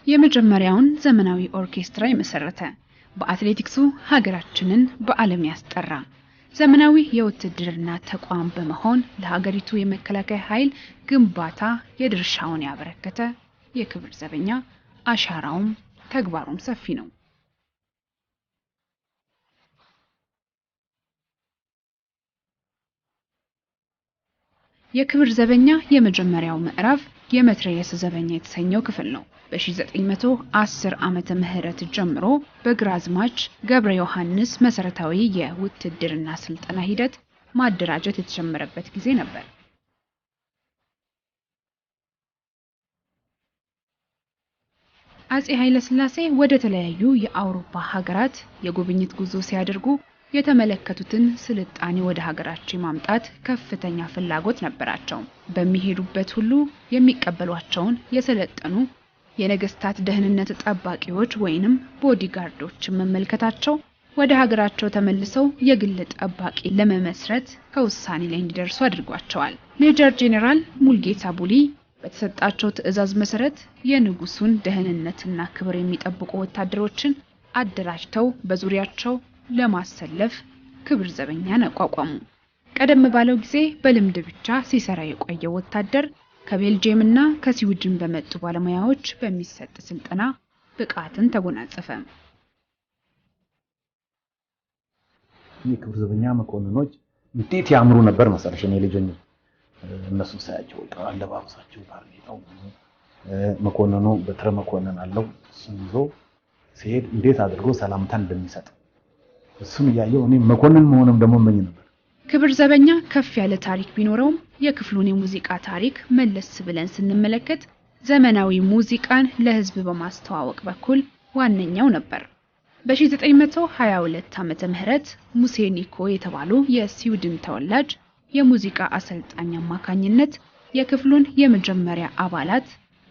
የመጀመሪያውን ዘመናዊ ኦርኬስትራ የመሰረተ በአትሌቲክሱ ሀገራችንን በዓለም ያስጠራ ዘመናዊ የውትድርና ተቋም በመሆን ለሀገሪቱ የመከላከያ ኃይል ግንባታ የድርሻውን ያበረከተ የክብር ዘበኛ አሻራውም ተግባሩም ሰፊ ነው። የክብር ዘበኛ የመጀመሪያው ምዕራፍ የመትረየስ ዘበኛ የተሰኘው ክፍል ነው። በ1910 ዓመተ ምህረት ጀምሮ በግራዝማች ገብረ ዮሐንስ መሰረታዊ የውትድርና ስልጠና ሂደት ማደራጀት የተጀመረበት ጊዜ ነበር። አፄ ኃይለ ሥላሴ ወደ ተለያዩ የአውሮፓ ሀገራት የጉብኝት ጉዞ ሲያደርጉ የተመለከቱትን ስልጣኔ ወደ ሀገራቸው ማምጣት ከፍተኛ ፍላጎት ነበራቸው። በሚሄዱበት ሁሉ የሚቀበሏቸውን የሰለጠኑ የነገስታት ደህንነት ጠባቂዎች ወይንም ቦዲጋርዶች መመልከታቸው ወደ ሀገራቸው ተመልሰው የግል ጠባቂ ለመመስረት ከውሳኔ ላይ እንዲደርሱ አድርጓቸዋል። ሜጀር ጄኔራል ሙልጌታ ቡሊ በተሰጣቸው ትዕዛዝ መሰረት የንጉሱን ደህንነትና ክብር የሚጠብቁ ወታደሮችን አደራጅተው በዙሪያቸው ለማሰለፍ ክብር ዘበኛን አቋቋሙ። ቀደም ባለው ጊዜ በልምድ ብቻ ሲሰራ የቆየው ወታደር ከቤልጂየምና ከስዊድን በመጡ ባለሙያዎች በሚሰጥ ስልጠና ብቃትን ተጎናጸፈ። የክብር ዘበኛ መኮንኖች እንዴት ያምሩ ነበር መሰለሽ! እኔ ልጅኝ እነሱ ሳያቸው አለባበሳቸው ባርኔጣው መኮንኑ በትረ መኮንን አለው ሲይዞ ሲሄድ እንዴት አድርጎ ሰላምታን እንደሚሰጥ እሱን ያየው እኔ መኮንን መሆንም ደግሞ መኝ ነበር። ክብር ዘበኛ ከፍ ያለ ታሪክ ቢኖረውም የክፍሉን የሙዚቃ ታሪክ መለስ ብለን ስንመለከት ዘመናዊ ሙዚቃን ለህዝብ በማስተዋወቅ በኩል ዋነኛው ነበር። በ1922 ዓመተ ምህረት ሙሴ ኒኮ የተባሉ የስዊድን ተወላጅ የሙዚቃ አሰልጣኝ አማካኝነት የክፍሉን የመጀመሪያ አባላት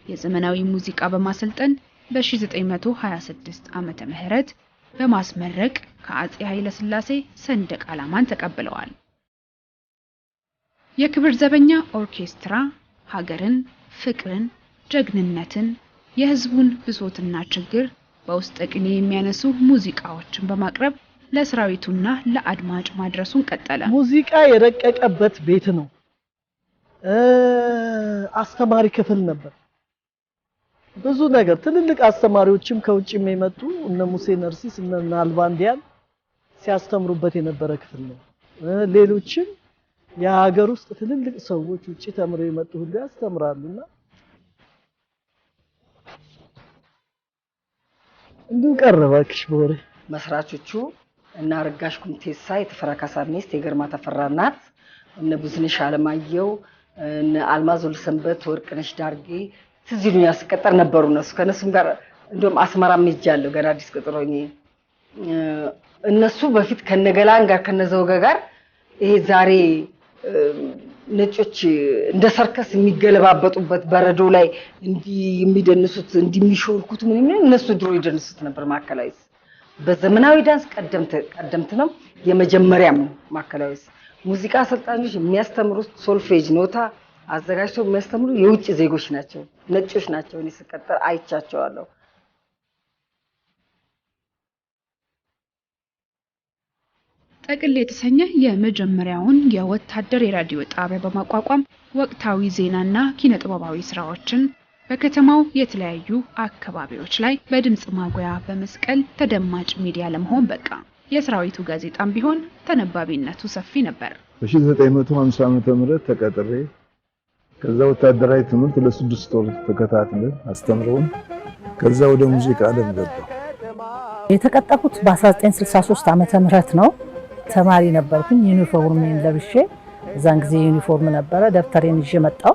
የዘመናዊ ሙዚቃ በማሰልጠን በ1926 ዓመተ ምህረት በማስመረቅ ከአፄ ኃይለ ሥላሴ ሰንደቅ ዓላማን ተቀብለዋል። የክብር ዘበኛ ኦርኬስትራ ሀገርን፣ ፍቅርን፣ ጀግንነትን፣ የህዝቡን ብሶትና ችግር በውስጥ ቅኔ የሚያነሱ ሙዚቃዎችን በማቅረብ ለሰራዊቱና ለአድማጭ ማድረሱን ቀጠለ። ሙዚቃ የረቀቀበት ቤት ነው። አስተማሪ ክፍል ነበር። ብዙ ነገር ትልልቅ አስተማሪዎችም ከውጭም የመጡ እነ ሙሴ ነርሲስ እነ ናልባንዲያን ሲያስተምሩበት የነበረ ክፍል ነው። ሌሎችም የሀገር ውስጥ ትልልቅ ሰዎች ውጪ ተምረው የመጡ ሁሉ ያስተምራሉና እንዱ ቀረባክሽ ቦሬ መስራቾቹ እና ረጋሽ ኩምቴሳ የተፈራ ካሳ ሚስት የግርማ ተፈራ ናት። እነ ብዙነሽ አለማየሁ እነ አልማዝ ወልሰንበት ወርቅነሽ ዳርጌ ትዝሉኛ ያስቀጠር ነበሩ። እነሱ ከነሱም ጋር እንደውም አስመራም ሄጃለሁ ገና አዲስ ቀጠሮኝ። እነሱ በፊት ከነገላን ጋር ከነዘውገ ጋር ይሄ ዛሬ ነጮች እንደ ሰርከስ የሚገለባበጡበት በረዶ ላይ እንዲ የሚደንሱት እንዲሚሾልኩት ምን እነሱ ድሮ ይደንሱት ነበር። ማከላዊ በዘመናዊ ዳንስ ቀደምት ነው። የመጀመሪያም ማከላዊ ሙዚቃ አሰልጣኞች የሚያስተምሩት ሶልፌጅ ኖታ አዘጋጅተው የሚያስተምሩ የውጭ ዜጎች ናቸው፣ ነጮች ናቸው። እኔ ስቀጠር አይቻቸዋለሁ። ጠቅል የተሰኘ የመጀመሪያውን የወታደር የራዲዮ ጣቢያ በማቋቋም ወቅታዊ ዜናና ኪነጥበባዊ ስራዎችን በከተማው የተለያዩ አካባቢዎች ላይ በድምጽ ማጉያ በመስቀል ተደማጭ ሚዲያ ለመሆን በቃ። የሰራዊቱ ጋዜጣም ቢሆን ተነባቢነቱ ሰፊ ነበር። በ1950 ዓመተ ምህረት ተቀጥሬ ከዛ ወታደራዊ ትምህርት ለ6 ወር ተከታትለን አስተምረውን ከዛ ወደ ሙዚቃ ዓለም ገባሁ። የተቀጠርኩት በ1963 ዓመተ ምህረት ነው። ተማሪ ነበርኩኝ። ዩኒፎርሜን ለብሼ እዛን ጊዜ ዩኒፎርም ነበረ። ደብተሬን ይዤ መጣሁ።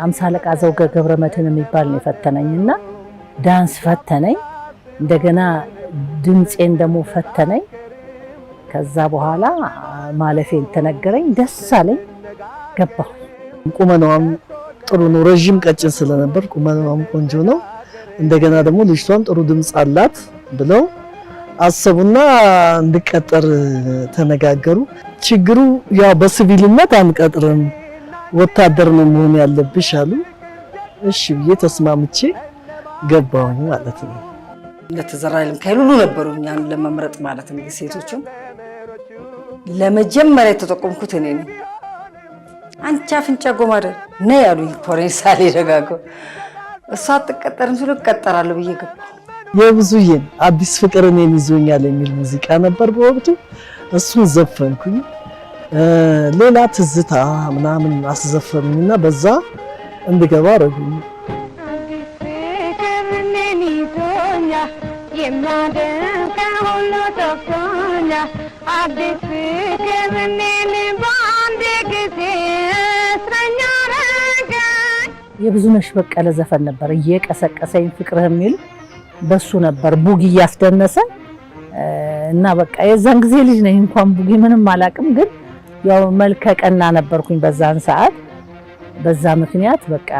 50 አለቃ ዘውገ ገብረመድህን የሚባል ነው የፈተነኝና ዳንስ ፈተነኝ። እንደገና ድምጼን ደግሞ ፈተነኝ። ከዛ በኋላ ማለፌን ተነገረኝ። ደስ አለኝ። ገባሁ። ቁመናዋም ጥሩ ነው። ረጅም ቀጭን ስለነበር ቁመናዋም ቆንጆ ነው። እንደገና ደግሞ ልጅቷም ጥሩ ድምጽ አላት ብለው አሰቡና እንድቀጠር ተነጋገሩ። ችግሩ ያው በሲቪልነት አንቀጥርም ወታደር ነው መሆን ያለብሽ አሉ። እሺ ብዬ ተስማምቼ ገባሁኝ ማለት ነው። ለተዘራ ኃይለም ካይሉ ሁሉ ነበሩ እኛን ለመምረጥ ማለት ነው። ሴቶችም ለመጀመሪያ የተጠቆምኩት እኔ ነኝ። አንቺ አፍንጫ ጎማደ ነይ ያሉኝ ፖሬሳሌ ደጋጎ እሷ አትቀጠርም ሲሉ እቀጠራለሁ ብዬ ገባሁ። የብዙዬን አዲስ ፍቅርን የሚዞኛል የሚል ሙዚቃ ነበር በወቅቱ። እሱን ዘፈንኩኝ። ሌላ ትዝታ ምናምን አስዘፈኑኝና በዛ እንድገባ አረጉኝ። የብዙነሽ በቀለ ዘፈን ነበር እየቀሰቀሰኝ ፍቅርህ የሚል በሱ ነበር ቡጊ ያስደነሰ እና በቃ የዛን ጊዜ ልጅ ነኝ እንኳን ቡጊ ምንም አላቅም፣ ግን ያው መልከ ቀና ነበርኩኝ በዛን ሰዓት። በዛ ምክንያት በቃ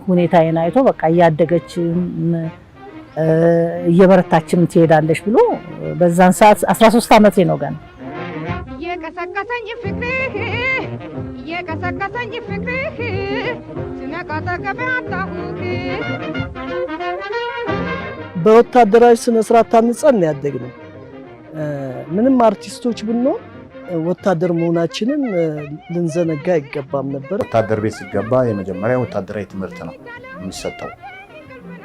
ሁኔታዬን አይቶ በቃ እያደገች እየበረታችም ትሄዳለች ብሎ በዛን ሰዓት 13 ዓመቴ ነው ገና የቀሰቀሰኝ ፍቅርህ ስነቃ ተቀበያታሁህ። በወታደራዊ ስነ ስርዓት ታንጸን ያደግነው ምንም አርቲስቶች ብንሆን ወታደር መሆናችንን ልንዘነጋ አይገባም ነበር። ወታደር ቤት ሲገባ የመጀመሪያ ወታደራዊ ትምህርት ነው የሚሰጠው።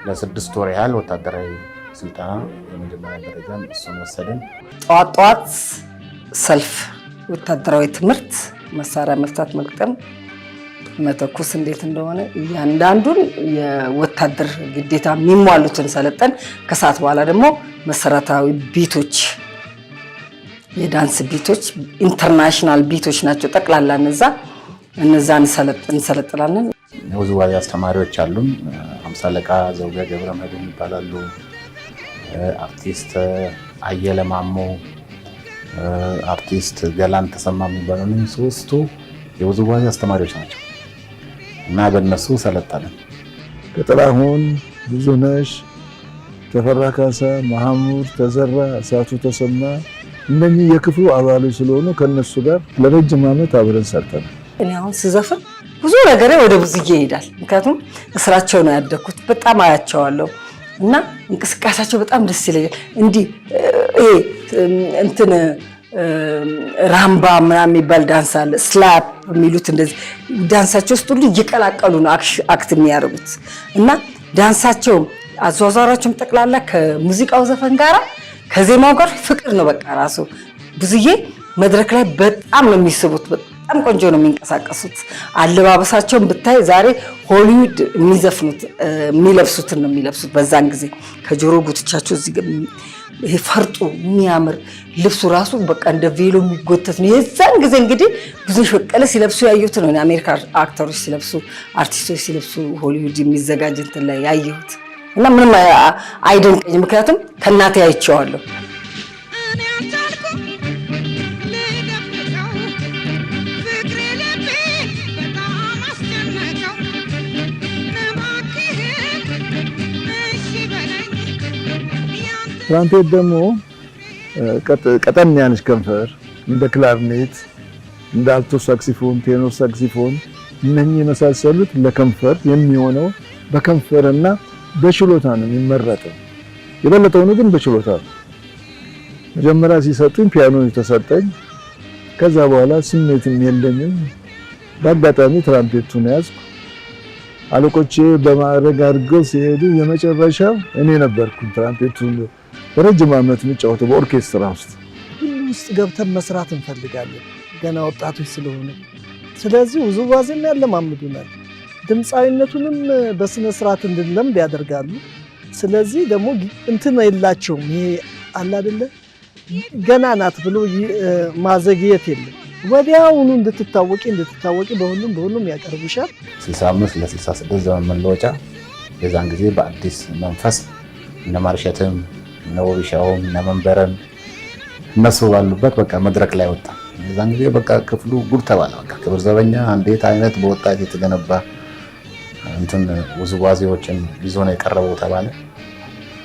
ለ6 ወር ያህል ወታደራዊ ስልጠና የመጀመሪያ ደረጃን እሱን ወሰድን። ጠዋት ሰልፍ፣ ወታደራዊ ትምህርት፣ መሳሪያ መፍታት፣ መግጠም፣ መተኮስ እንዴት እንደሆነ እያንዳንዱን የወታደር ግዴታ የሚሟሉትን ሰለጠን። ከሰዓት በኋላ ደግሞ መሰረታዊ ቢቶች፣ የዳንስ ቢቶች፣ ኢንተርናሽናል ቢቶች ናቸው ጠቅላላ እነዛን እንሰለጥናለን። የውዝዋዜ አስተማሪዎች አሉን። 50 አለቃ ዘውገ ገብረ መድህን ይባላሉ። አርቲስት አየለ ማሞ፣ አርቲስት ገላን ተሰማ የሚባሉ ሶስቱ የውዝዋዜ አስተማሪዎች ናቸው እና በእነሱ ሰለጠንን። ከጥላሁን ብዙነሽ፣ ተፈራ ካሳ፣ መሐሙድ ተዘራ፣ እሳቱ ተሰማ እነኚህ የክፍሉ አባሎች ስለሆኑ ከነሱ ጋር ለረጅም ዓመት አብረን ሰርተናል። እኔ አሁን ስዘፍን ብዙ ነገር ወደ ብዙዬ ይሄዳል። ምክንያቱም እስራቸው ነው ያደግኩት፣ በጣም አያቸዋለሁ እና እንቅስቃሴያቸው በጣም ደስ ይለኛል። እንዲህ እንትን ራምባ ምናምን የሚባል ዳንስ አለ፣ ስላፕ የሚሉት እንደዚህ ዳንሳቸው ውስጥ ሁሉ እየቀላቀሉ ነው አክት የሚያደርጉት እና ዳንሳቸው አዟዟራቸውም ጠቅላላ ከሙዚቃው ዘፈን ጋራ ከዜማው ጋር ፍቅር ነው። በቃ ራሱ ብዙዬ መድረክ ላይ በጣም ነው የሚስቡት። በጣም ቆንጆ ነው የሚንቀሳቀሱት። አለባበሳቸውን ብታይ ዛሬ ሆሊውድ የሚለብሱትን ነው የሚለብሱት። በዛን ጊዜ ከጆሮ ጉትቻቸው እዚህ ይሄ ፈርጡ የሚያምር ልብሱ ራሱ በቃ እንደ ቬሎ የሚጎተት ነው። የዛን ጊዜ እንግዲህ ብዙነሽ በቀለ ሲለብሱ ያየሁት ነው። አሜሪካ አክተሮች ሲለብሱ፣ አርቲስቶች ሲለብሱ ሆሊውድ የሚዘጋጅ እንትን ላይ ያየሁት እና ምንም አይደንቀኝም፣ ምክንያቱም ከእናቴ አይቼዋለሁ። ትራምፔት ደግሞ ቀጠን ያለች ከንፈር እንደ ክላርኔት፣ እንደ አልቶ ሳክሲፎን፣ ቴኖር ሳክሲፎን እነኚህ የመሳሰሉት ለከንፈር የሚሆነው በከንፈርና በችሎታ ነው የሚመረጠው። የበለጠው ነው ግን በችሎታ ነው። መጀመሪያ ሲሰጡኝ ፒያኖ ተሰጠኝ። ከዛ በኋላ ስሜትም የለኝም። በአጋጣሚ ትራምፔቱን ያዝኩ። አለቆቼ በማዕረግ አድርገው ሲሄዱ የመጨረሻው እኔ ነበርኩ ትራምፔቱን በረጅም ዓመት የምጫወተው በኦርኬስትራ ውስጥ። ሁሉ ውስጥ ገብተን መስራት እንፈልጋለን ገና ወጣቶች ስለሆነ። ስለዚህ ውዝዋዜም ያለማምዱናል፣ ድምፃዊነቱንም በስነ ስርዓት እንድንለምድ ያደርጋሉ። ስለዚህ ደግሞ እንትን የላቸውም ይሄ አለ አይደለ ገና ናት ብሎ ማዘግየት የለም። ወዲያውኑ እንድትታወቂ በሁሉም ያቀርቡሻል። 65 ለ66 ዘመን መለወጫ የዛን ጊዜ በአዲስ መንፈስ እነ ማርሸትም እነ ወቢሻውም እነ መንበረም እነሱ ባሉበት በቃ መድረክ ላይ ወጣ። የዛን ጊዜ በቃ ክፍሉ ጉድ ተባለ። በቃ ክብር ዘበኛ እንዴት አይነት በወጣት የተገነባ እንትን ውዝዋዜዎችን ይዞ ነው የቀረበው ተባለ።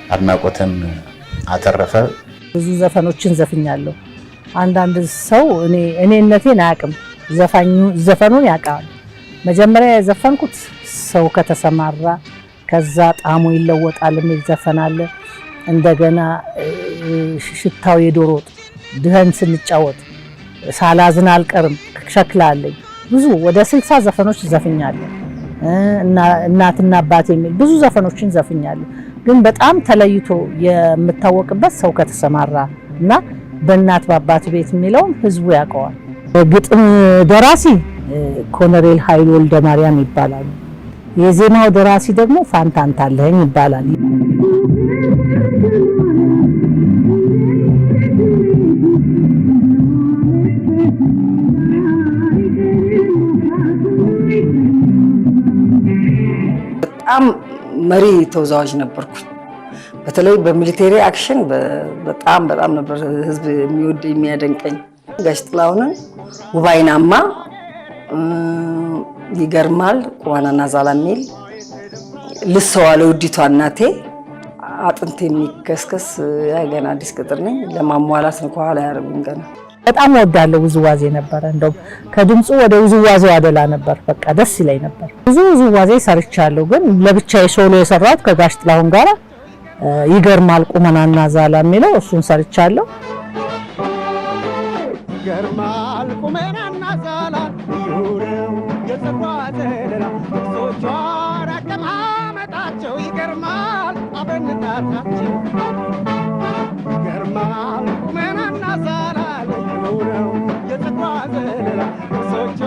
አድናቆትን አተረፈ። ብዙ ዘፈኖችን ዘፍኛለሁ። አንዳንድ ሰው እኔነቴን አያውቅም፣ ዘፈኑን ያውቃል። መጀመሪያ የዘፈንኩት ሰው ከተሰማራ ከዛ ጣሙ ይለወጣል የሚል ዘፈን አለ። እንደገና ሽታው የዶሮ ወጥ ድህን ስንጫወት ሳላዝን አልቀርም ሸክላ አለኝ። ብዙ ወደ 60 ዘፈኖች ዘፍኛለሁ። እናትና አባቴ የሚል ብዙ ዘፈኖችን ዘፍኛለሁ። ግን በጣም ተለይቶ የምታወቅበት ሰው ከተሰማራ እና በእናት በአባት ቤት የሚለውን ህዝቡ ያውቀዋል። ግጥም ደራሲ ኮሎኔል ኃይሉ ወልደ ማርያም ይባላሉ። የዜማው ደራሲ ደግሞ ፋንታንታለኝ ይባላል። በጣም መሪ ተወዛዋዥ ነበርኩ። በተለይ በሚሊቴሪ አክሽን በጣም ነበር ህዝብ የሚወድ የሚያደንቀኝ። ጋሽ ጥላሁንን ውባይናማ፣ ይገርማል፣ ቁማናና ዛላ ሚል ልሰዋለ ውዲቷ እናቴ፣ አጥንት የሚከስከስ ገና አዲስ ቅጥር ነኝ ለማሟላት ነው ከኋላ ያረጉኝ ገና በጣም ወዳለው ውዝዋዜ ነበር። እንደው ከድምጹ ወደ ውዝዋዜው አደላ ነበር። በቃ ደስ ይለኝ ነበር። ብዙ ውዝዋዜ ሰርቻለሁ፣ ግን ለብቻዬ ሶሎ የሰራሁት ከጋሽ ጥላሁን ጋር ይገርማል ቁመናና ዛላ የሚለው እሱን ሰርቻለሁ። ይገርማል ቁመናና ዛላ ይሁነው የተጓዘላ ሶቿ አቀማመጣቸው ይገርማል አበንታታቸው ይገርማል ቁመናና ዛላ ይሁነው የተጓዘላ ሶቿ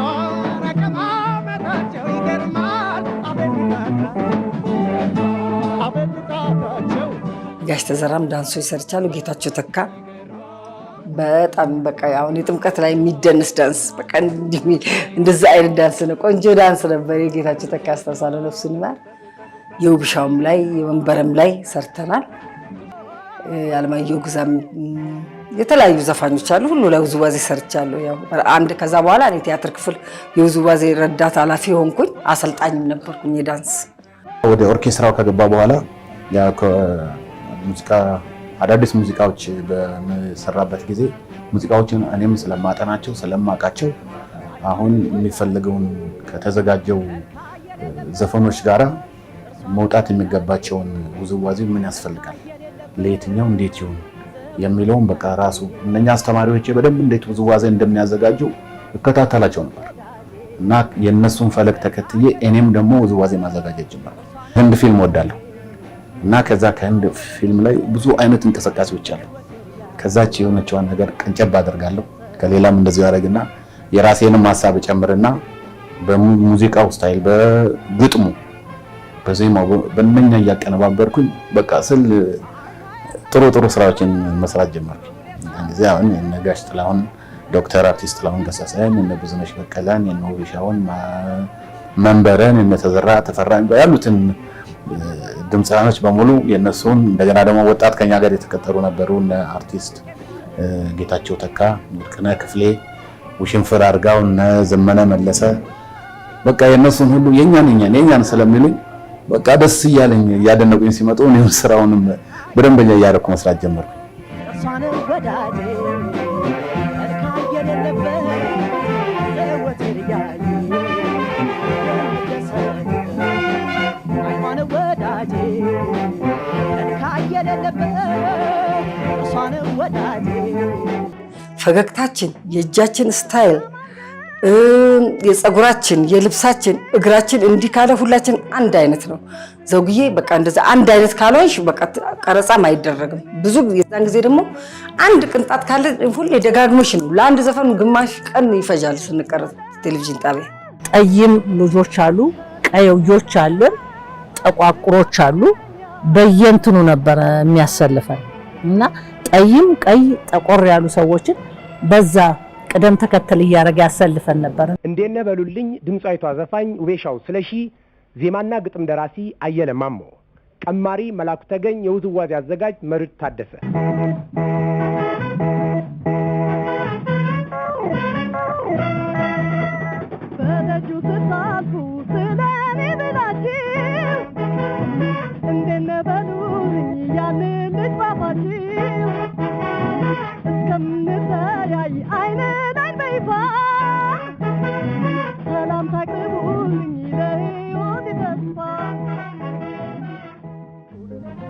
አቀማመጣቸው ይገርማል አበንታታቸው። ጋሽ ተዘራም ዳንሶች ሰርቻለሁ። ጌታቸው ተካ በጣም በቃ አሁን የጥምቀት ላይ የሚደንስ ዳንስ በቃ እንደዛ አይነት ዳንስ ነው። ቆንጆ ዳንስ ነበር የጌታቸው ተካ አስተሳሰለው ነፍሱን ይማር። የውብሻውም ላይ የወንበረም ላይ ሰርተናል። አለማየሁ ግዛም የተለያዩ ዘፋኞች አሉ። ሁሉ ላይ ውዝዋዜ ሰርቻለሁ። ያው አንድ ከዛ በኋላ እኔ ቲያትር ክፍል የውዝዋዜ ረዳት ኃላፊ ሆንኩኝ። አሰልጣኝም ነበርኩኝ የዳንስ። ወደ ኦርኬስትራው ከገባ በኋላ ያ ሙዚቃ አዳዲስ ሙዚቃዎች በመሰራበት ጊዜ ሙዚቃዎችን እኔም ስለማጠናቸው ስለማውቃቸው አሁን የሚፈልገውን ከተዘጋጀው ዘፈኖች ጋራ መውጣት የሚገባቸውን ውዝዋዜ ምን ያስፈልጋል፣ ለየትኛው እንዴት ይሁን የሚለውን በቃ ራሱ እነኛ አስተማሪዎች በደንብ እንዴት ውዝዋዜ እንደሚያዘጋጁ እከታተላቸው ነበር እና የነሱን ፈለግ ተከትዬ እኔም ደግሞ ውዝዋዜ ማዘጋጀት ጀመርኩ። ህንድ ፊልም ወዳለሁ እና ከዛ ከህንድ ፊልም ላይ ብዙ አይነት እንቅስቃሴዎች አሉ። ከዛች የሆነችዋን ነገር ቀንጨብ አደርጋለሁ። ከሌላም እንደዚህ ያደርግና የራሴንም ሐሳብ ጨምርና በሙዚቃው ስታይል፣ በግጥሙ፣ በዜማው በእነኛ እያቀነባበርኩኝ በቃ ስል ጥሩ ስራዎችን መስራት ጀመርኩ። እንግዲህ አሁን ነጋሽ ጥላሁን፣ ዶክተር አርቲስት ጥላሁን ገሰሰን፣ እነ ብዙነሽ በቀለን፣ እነ ውብሻውን መንበረን፣ እነ ተዘራ ተፈራ ያሉትን ድምፃኖች በሙሉ የነሱን እንደገና ደግሞ ወጣት ከኛ ጋር የተከተሩ ነበሩ። እነ አርቲስት ጌታቸው ተካ፣ ወርቅነህ ክፍሌ፣ ውሽንፍር አርጋው፣ እነ ዘመነ መለሰ በቃ የነሱን ሁሉ የኛን ስለሚሉኝ በቃ ደስ እያለኝ እያደነቁኝ ሲመጡ እኔም ስራውንም በደንበኛ እያደረኩ መስራት ጀመርኩ። ፈገግታችን፣ የእጃችን ስታይል፣ የፀጉራችን፣ የልብሳችን፣ እግራችን እንዲህ ካለ ሁላችን አንድ አይነት ነው። ዘውግዬ በቃ እንደዛ አንድ አይነት ካልሆንሽ በቃ ቀረጻም አይደረግም። ብዙ የዛን ጊዜ ደግሞ አንድ ቅንጣት ካለ ሁሌ ደጋግሞሽ ነው። ለአንድ ዘፈን ግማሽ ቀን ይፈጃል ስንቀረጽ ቴሌቪዥን ጣቢያ። ጠይም ልጆች አሉ፣ ቀዮች አሉ፣ ጠቋቁሮች አሉ። በየእንትኑ ነበር የሚያሰልፈን እና ጠይም፣ ቀይ፣ ጠቆር ያሉ ሰዎችን በዛ ቅደም ተከተል እያደረገ ያሰልፈን ነበር። እንዴት ነህ በሉልኝ ድምጻዊቷ ዘፋኝ ውቤሻው ስለሺ፣ ዜማና ግጥም ደራሲ አየለ ማሞ፣ ቀማሪ መላኩ ተገኝ፣ የውዝዋዜ አዘጋጅ መርድ ታደሰ።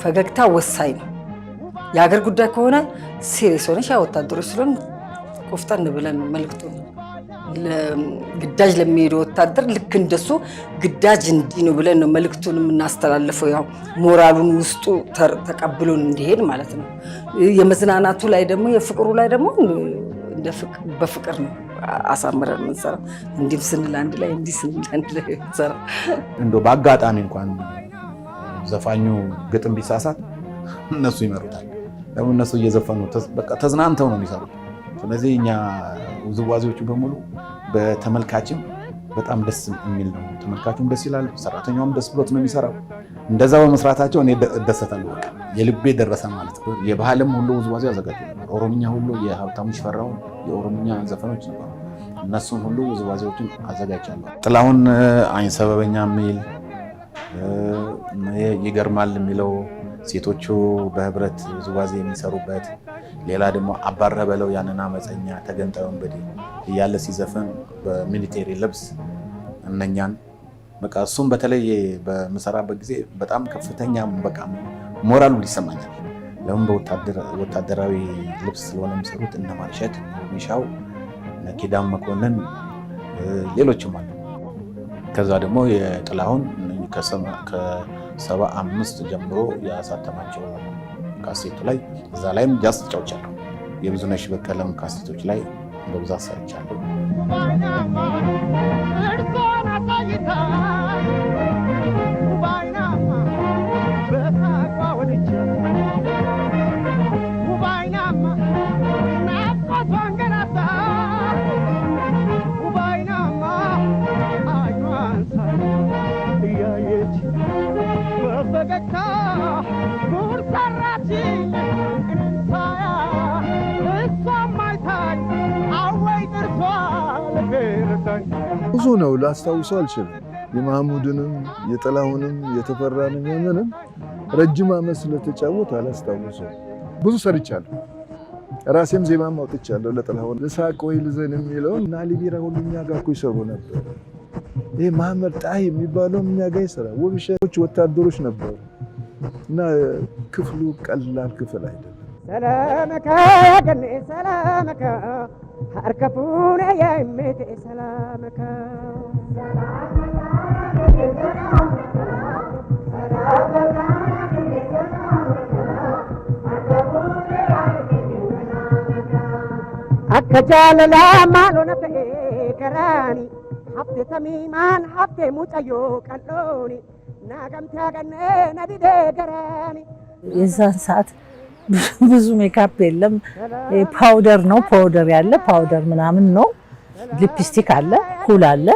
ፈገግታ ወሳኝ ነው። የሀገር ጉዳይ ከሆነ ሲሪየስ ሆነሽ ወታደሮች ስለሆን ቆፍጠን ብለን መልክቱ ግዳጅ ለሚሄዱ ወታደር ልክ እንደሱ ግዳጅ እንዲህ ነው ብለን ነው መልክቱን የምናስተላልፈው። ያው ሞራሉን ውስጡ ተቀብሎን እንዲሄድ ማለት ነው። የመዝናናቱ ላይ ደግሞ የፍቅሩ ላይ ደግሞ በፍቅር ነው አሳምረን የምንሰራው። እንዲህ ስንል አንድ ላይ እንዲህ ስንል አንድ ላይ የምንሰራው። እንደው በአጋጣሚ እንኳን ዘፋኙ ግጥም ቢሳሳት እነሱ ይመሩታል። ደግሞ እነሱ እየዘፈኑ በቃ ተዝናንተው ነው የሚሰሩት። ስለዚህ እኛ ውዝዋዜዎቹ በሙሉ በተመልካችም በጣም ደስ የሚል ነው። ተመልካቹም ደስ ይላል፣ ሰራተኛውም ደስ ብሎት ነው የሚሰራው። እንደዛ በመስራታቸው እኔ እደሰታለሁ። በቃ የልቤ ደረሰ ማለት ነው። የባህልም ሁሉ ውዝዋዜ አዘጋጁ ነበር። ኦሮምኛ ሁሉ የሀብታሙ ሽፈራው የኦሮምኛ ዘፈኖች ነበሩ። እነሱን ሁሉ ውዝዋዜዎችን አዘጋጃለሁ። ጥላሁን አይን ሰበበኛ የሚል ይገርማል የሚለው ሴቶቹ በህብረት ውዝዋዜ የሚሰሩበት፣ ሌላ ደግሞ አባረ በለው ያንን አመፀኛ ተገንጣዩን በዲ እያለ ሲዘፍን በሚሊቴሪ ልብስ እነኛን በቃ እሱም በተለይ በምሰራበት ጊዜ በጣም ከፍተኛ በቃ ሞራሉ ይሰማኛል። ለምን በወታደራዊ ልብስ ስለሆነ የሚሰሩት እነ ማርሸት ሚሻው፣ ኪዳን መኮንን ሌሎችም አሉ። ከዛ ደግሞ የጥላሁን ከ75 ጀምሮ ያሳተማቸው ካሴቱ ላይ እዛ ላይም ጃዝ ተጫውቻለሁ። የብዙነሽ በቀለም ካሴቶች ላይ በብዛት ሰርቻለሁ። ብዙ ነው ላስታውሰው አልችልም። የማህሙድንም የጥላሁንም የተፈራንም የምንም ረጅም ዓመት ስለተጫወት አላስታውሰው። ብዙ ሰርቻለሁ። ራሴም ዜማም አውጥቻለሁ። ለጥላሁን ልሳቅ ወይ ልዘን የሚለውን እና ሊቢራ ሁሉ እኛ ጋር እኮ ይሰሩ ነበር። ይሄ መሐመድ ጣሂ የሚባለው እኛ ጋር ይሰራ። ውብሸቶች ወታደሮች ነበሩ እና ክፍሉ ቀላል ክፍል አይደለም። ሰላመከ ገኔ ሰላመከ አርከፉነ የምት ሰላመከ አከጃለላ ማሎነ ከራኒ ሀብቴ ተሚማን ሀብቴ ሙጨዮ ቀሎኒ ናገምታ ገኔ ነዲዴ ገራኒ የዛን ሰዓት ብዙ ሜካፕ የለም። ፓውደር ነው ፓውደር ያለ ፓውደር ምናምን ነው። ሊፕስቲክ አለ፣ ኩል አለ።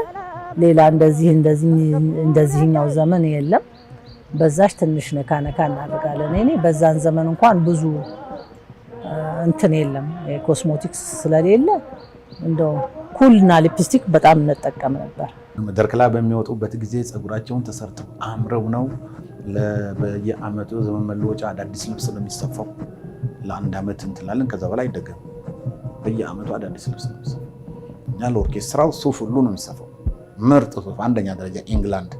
ሌላ እንደዚህኛው ዘመን የለም። በዛሽ ትንሽ ነካ እናደርጋለን። እኔ በዛን ዘመን እንኳን ብዙ እንትን የለም ኮስሞቲክስ ስለሌለ እንደው ኩልና ሊፕስቲክ በጣም እንጠቀም ነበር። መድረክ ላይ በሚወጡበት ጊዜ ፀጉራቸውን ተሰርተው አምረው ነው። በየአመቱ ዘመን መለወጫ አዳዲስ ልብስ ነው የሚሰፋው። ለአንድ አመት እንትላለን፣ ከዛ በላይ አይደገም። በየአመቱ አዳዲስ ልብስ ነው የሚሰፋው። እኛ ለኦርኬስትራው ሱፍ ሁሉ ነው የሚሰፋው፣ ምርጥ ሱፍ አንደኛ ደረጃ ኢንግላንድ።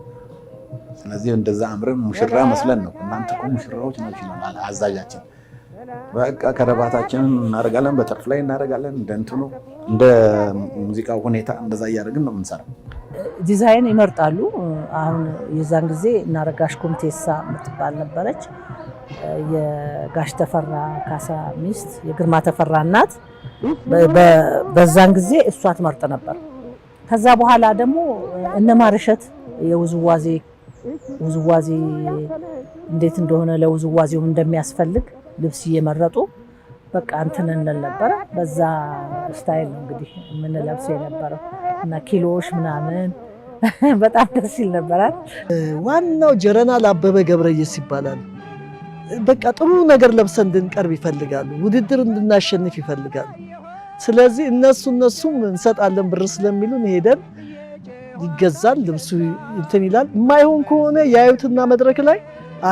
ስለዚህ እንደዛ አምረን ሙሽራ መስለን ነው። እናንተ እኮ ሙሽራዎች ናችሁ ይላል አዛዣችን። በቃ ከረባታችንን እናደርጋለን፣ በተርፍ ላይ እናደርጋለን። እንደ ሙዚቃው ሁኔታ እንደዛ እያደረግን ነው የምንሰራው። ዲዛይን ይመርጣሉ። አሁን የዛን ጊዜ እናረጋሽ ኮምቴሳ የምትባል ነበረች፣ የጋሽ ተፈራ ካሳ ሚስት የግርማ ተፈራ እናት። በዛን ጊዜ እሷ ትመርጥ ነበር። ከዛ በኋላ ደግሞ እነ ማርሸት የውዝዋዜ እንዴት እንደሆነ ለውዝዋዜው እንደሚያስፈልግ ልብስ እየመረጡ በቃ እንትን እንል ነበረ። በዛ ስታይል ነው እንግዲህ የምንለብሰው የነበረው እና ኪሎሽ ምናምን በጣም ደስ ይል ነበራል። ዋናው ጀነራል አበበ ገብረየስ ይባላል። በቃ ጥሩ ነገር ለብሰን እንድንቀርብ ይፈልጋሉ፣ ውድድር እንድናሸንፍ ይፈልጋሉ። ስለዚህ እነሱም እንሰጣለን ብር ስለሚሉን ሄደን ይገዛል፣ ልብሱ እንትን ይላል። የማይሆን ከሆነ ያዩትና መድረክ ላይ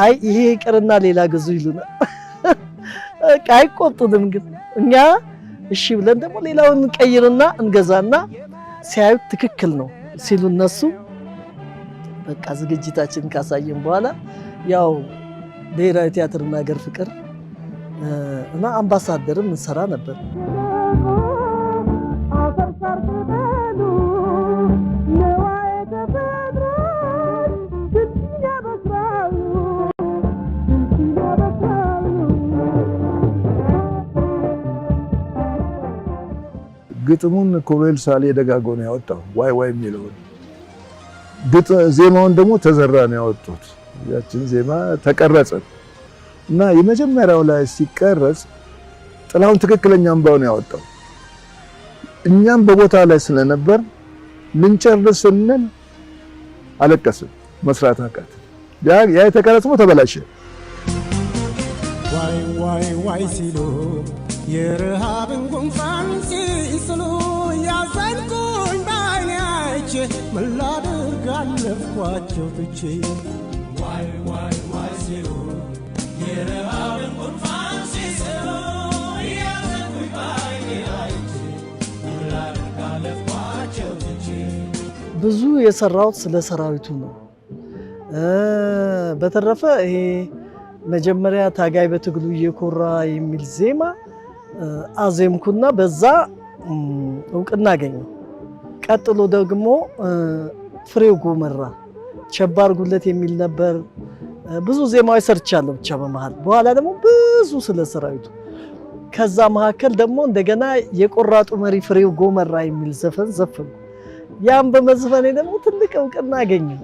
አይ ይሄ ይቅርና ሌላ ገዙ ይሉናል። በቃ አይቆጡንም። ግን እኛ እሺ ብለን ደግሞ ሌላውን እንቀይርና እንገዛና ሲያዩት ትክክል ነው ሲሉ እነሱ በቃ ዝግጅታችንን ካሳየን በኋላ ያው ብሔራዊ ቲያትርና ሀገር ፍቅር እና አምባሳደርም እንሰራ ነበር። ግጥሙን ኮሎኔል ሳሌ ደጋጎ ነው ያወጣው፣ ዋይ ዋይ የሚለውን ዜማውን ደግሞ ተዘራ ነው ያወጡት። ያችን ዜማ ተቀረጸ እና የመጀመሪያው ላይ ሲቀረጽ ጥላሁን ትክክለኛ አምባውን ያወጣው። እኛም በቦታ ላይ ስለነበር ልንጨርስ ስንል አለቀስን፣ መስራት አቃት። ያ የተቀረጸው ተበላሸ። ዋይ ዋይ ዋይ ሲሉ የረሃብን ጉንፋን ሲስሉ ያዘንኩኝ በዓይኔ አይቼ ምን ላድርግ አለፍኳቸው ትቼ። ዋይ ዋይ ዋይ ሲሉ የረሃብን ጉንፋን ሲስሉ ያዘንኩኝ በዓይኔ አይቼ ምን ላድርግ አለፍኳቸው ትቼ። ብዙ የሰራሁት ስለ ሰራዊቱ ነው። በተረፈ ይሄ መጀመሪያ ታጋይ በትግሉ እየኮራ የሚል ዜማ አዜምኩና በዛ እውቅና አገኘሁ። ቀጥሎ ደግሞ ፍሬው ጎመራ ቸባር ጉለት የሚል ነበር። ብዙ ዜማዎች ሰርቻለሁ ብቻ በመሃል። በኋላ ደግሞ ብዙ ስለ ሰራዊቱ። ከዛ መካከል ደግሞ እንደገና የቆራጡ መሪ ፍሬው ጎመራ የሚል ዘፈን ዘፈንኩ። ያን በመዝፈኔ ደግሞ ትልቅ እውቅና አገኘሁ።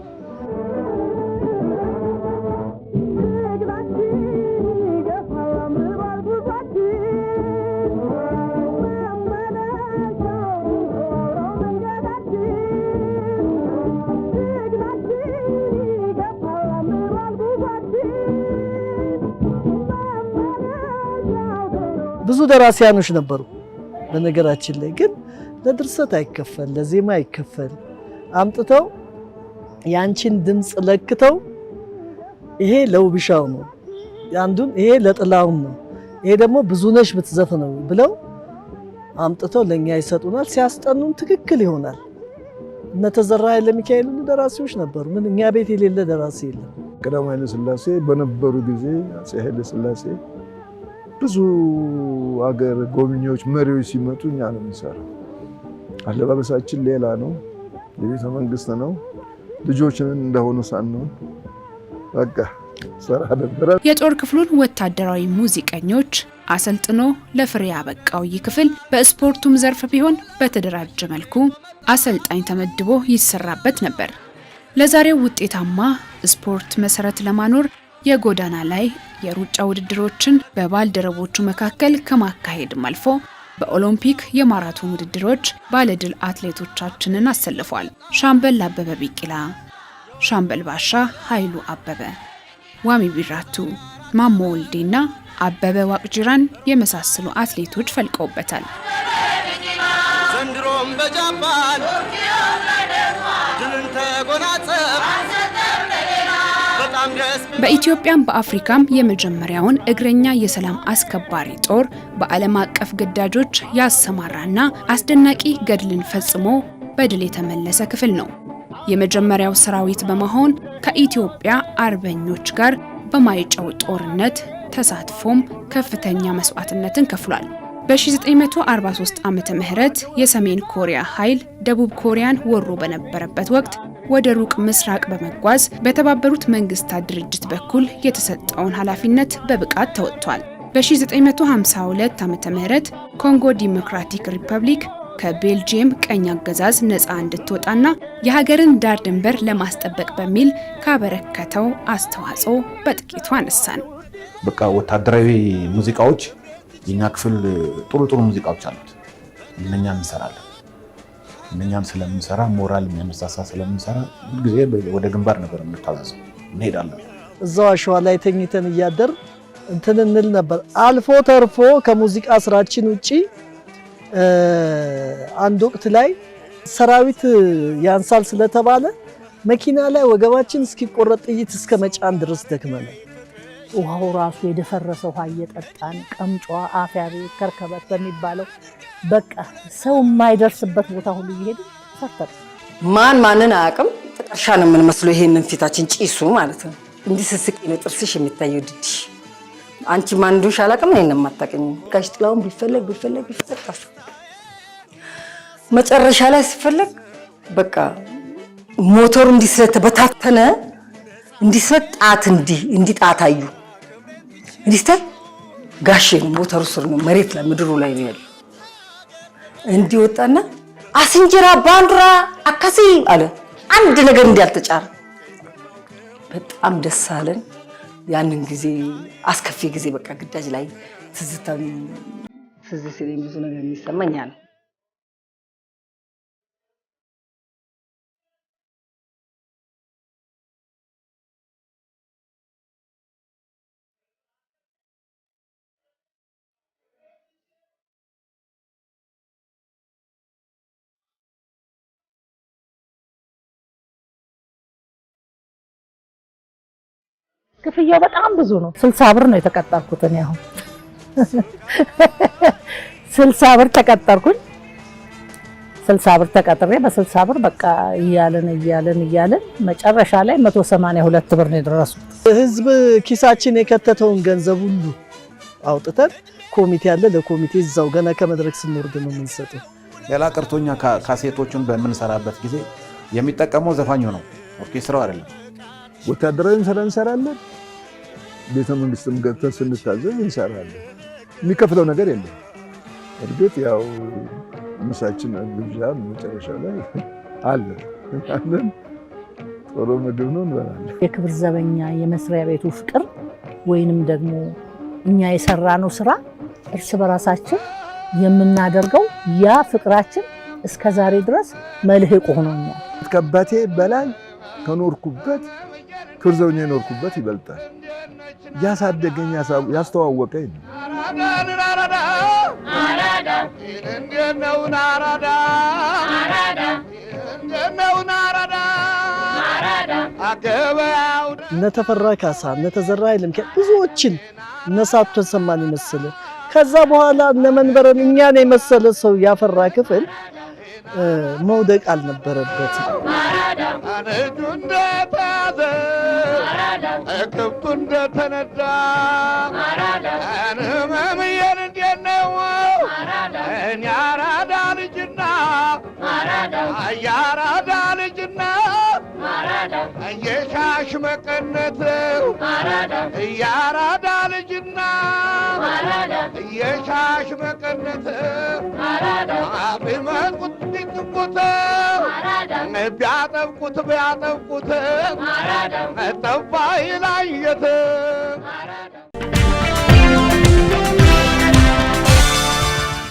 ብዙ ደራሲያኖች ነበሩ። በነገራችን ላይ ግን ለድርሰት አይከፈል፣ ለዜማ አይከፈል። አምጥተው ያንቺን ድምጽ ለክተው ይሄ ለውብሻው ነው፣ ያንዱን ይሄ ለጥላውን ነው፣ ይሄ ደግሞ ብዙነሽ ብትዘፍነው ብለው አምጥተው ለኛ ይሰጡናል። ሲያስጠኑን ትክክል ይሆናል። እነ ተዘራ ኃይለ ሚካኤል ሁሉ ደራሲዎች ነበሩ። ምን እኛ ቤት የሌለ ደራሲ የለም። ቀዳማዊ ኃይለ ሥላሴ በነበሩ ጊዜ አፄ ኃይለ ሥላሴ ብዙ አገር ጎብኚዎች መሪዎች ሲመጡ እኛ ነው የምንሰራው። አለባበሳችን ሌላ ነው፣ የቤተ መንግስት ነው። ልጆችን እንደሆኑ ሳንሆን በቃ ሰራ ነበር። የጦር ክፍሉን ወታደራዊ ሙዚቀኞች አሰልጥኖ ለፍሬ ያበቃው ይህ ክፍል በስፖርቱም ዘርፍ ቢሆን በተደራጀ መልኩ አሰልጣኝ ተመድቦ ይሰራበት ነበር። ለዛሬው ውጤታማ ስፖርት መሰረት ለማኖር የጎዳና ላይ የሩጫ ውድድሮችን በባልደረቦቹ መካከል ከማካሄድም አልፎ በኦሎምፒክ የማራቶን ውድድሮች ባለድል አትሌቶቻችንን አሰልፏል። ሻምበል አበበ ቢቂላ፣ ሻምበል ባሻ ኃይሉ አበበ፣ ዋሚ ቢራቱ፣ ማሞ ወልዴና አበበ ዋቅጅራን የመሳሰሉ አትሌቶች ፈልቀውበታል። ዘንድሮም በጃፓን ድልን ተጎናጸፍ በኢትዮጵያም በአፍሪካም የመጀመሪያውን እግረኛ የሰላም አስከባሪ ጦር በዓለም አቀፍ ግዳጆች ያሰማራና አስደናቂ ገድልን ፈጽሞ በድል የተመለሰ ክፍል ነው። የመጀመሪያው ሰራዊት በመሆን ከኢትዮጵያ አርበኞች ጋር በማይጨው ጦርነት ተሳትፎም ከፍተኛ መስዋዕትነትን ከፍሏል። በ1943 ዓመተ ምህረት የሰሜን ኮሪያ ኃይል ደቡብ ኮሪያን ወሮ በነበረበት ወቅት ወደ ሩቅ ምስራቅ በመጓዝ በተባበሩት መንግስታት ድርጅት በኩል የተሰጠውን ኃላፊነት በብቃት ተወጥቷል። በ1952 ዓመተ ምህረት ኮንጎ ዲሞክራቲክ ሪፐብሊክ ከቤልጂየም ቀኝ አገዛዝ ነፃ እንድትወጣና የሀገርን ዳር ድንበር ለማስጠበቅ በሚል ካበረከተው አስተዋጽኦ በጥቂቱ አነሳን። በቃ ወታደራዊ ሙዚቃዎች የኛ ክፍል ጥሩ ጥሩ ሙዚቃዎች አሉት። እነኛን እንሰራለን። እነኛን ስለምንሰራ ሞራል የሚያነሳሳ ስለምንሰራ ጊዜ ወደ ግንባር ነበር የምንታዘዘው። እንሄዳለን። እዛው አሸዋ ላይ ተኝተን እያደር እንትን እንል ነበር። አልፎ ተርፎ ከሙዚቃ ስራችን ውጪ አንድ ወቅት ላይ ሰራዊት ያንሳል ስለተባለ መኪና ላይ ወገባችን እስኪቆረጥ ጥይት እስከ መጫን ድረስ ደክመናል። ውሃው ራሱ የደፈረሰ ውሃ እየጠጣን ቀምጫ አፍያቤ ከርከበት በሚባለው በቃ ሰው የማይደርስበት ቦታ ሁሉ እየሄድ ፈተር ማን ማንን አያውቅም። ጥቀርሻ ነው የምንመስለው። ይሄንን ፊታችን ጭሱ ማለት ነው። እንዲህ ስስቂ ነው ጥርስሽ የሚታየው ድድሽ አንቺ ማን እንደሆንሽ አላውቅም እኔን ነው የማታውቂኝ ጋሽ ጥላውን ቢፈለግ ጠፋ መጨረሻ ላይ ሲፈለግ በቃ ሞተሩ እንዲሰተበታተነ እንዲሰጣት እንዲጣታዩ እንዲስታይ ጋሼ ነው ሞተሩ ስር ነው መሬት ላይ ምድሩ ላይ ነው ያለው እንዲወጣና አስንጀራ ባንዱራ አካሲ አለ አንድ ነገር እንዲያልተጫረ በጣም ደስ አለን ያንን ጊዜ አስከፊ ጊዜ በቃ ግዳጅ ላይ ትዝ ሲለኝ ብዙ ነገር የሚሰማኛል ክፍያው በጣም ብዙ ነው 60 ብር ነው የተቀጠርኩት እኔ አሁን 60 ብር ተቀጠርኩኝ 60 ብር ተቀጥሬ በ60 ብር በቃ እያለን መጨረሻ ላይ 182 ብር ነው የደረሱት ህዝብ ኪሳችን የከተተውን ገንዘብ ሁሉ አውጥተን ኮሚቴ ያለ ለኮሚቴ እዛው ገና ከመድረክ ስንወርድ ነው የምንሰጠው ሌላ ቀርቶኛ ካሴቶችን በመንሰራበት ጊዜ የሚጠቀመው ዘፋኙ ነው ኦርኬስትራው አይደለም ወታደራዊ ስራ እንሰራለን ቤተ መንግስትም ገብተን ስንታዘዝ እንሰራለን የሚከፍለው ነገር የለም እርግጥ ያው ምሳችን ግብዣ መጨረሻ ላይ አለ ጥሩ ምግብ ነው እንበላለን የክብር ዘበኛ የመስሪያ ቤቱ ፍቅር ወይንም ደግሞ እኛ የሰራነው ስራ እርስ በራሳችን የምናደርገው ያ ፍቅራችን እስከ ዛሬ ድረስ መልህቅ ሆኖኛል ከአባቴ በላይ ከኖርኩበት ክርዘውኝ የኖርኩበት ይበልጣል ያሳደገኝ ያስተዋወቀኝ ነተፈራ ካሳ ነተዘራ ኃይለም ብዙዎችን ነሳቱ ተሰማን ይመስል ከዛ በኋላ ነመንበረን እኛን የመሰለ ሰው ያፈራ ክፍል መውደቅ አልነበረበትም አንጁ እንደታዘ እክብቱ እንደተነዳ አንመምየን እንደነው እኔ አራዳ ልጅና አያራዳ ልጅና የሻሽ መቀነት ያራዳ ልጅና የሻሽ መቀነት ቢመጡት ቢጥቁት ቢያጠብቁት ጠባይ ላየት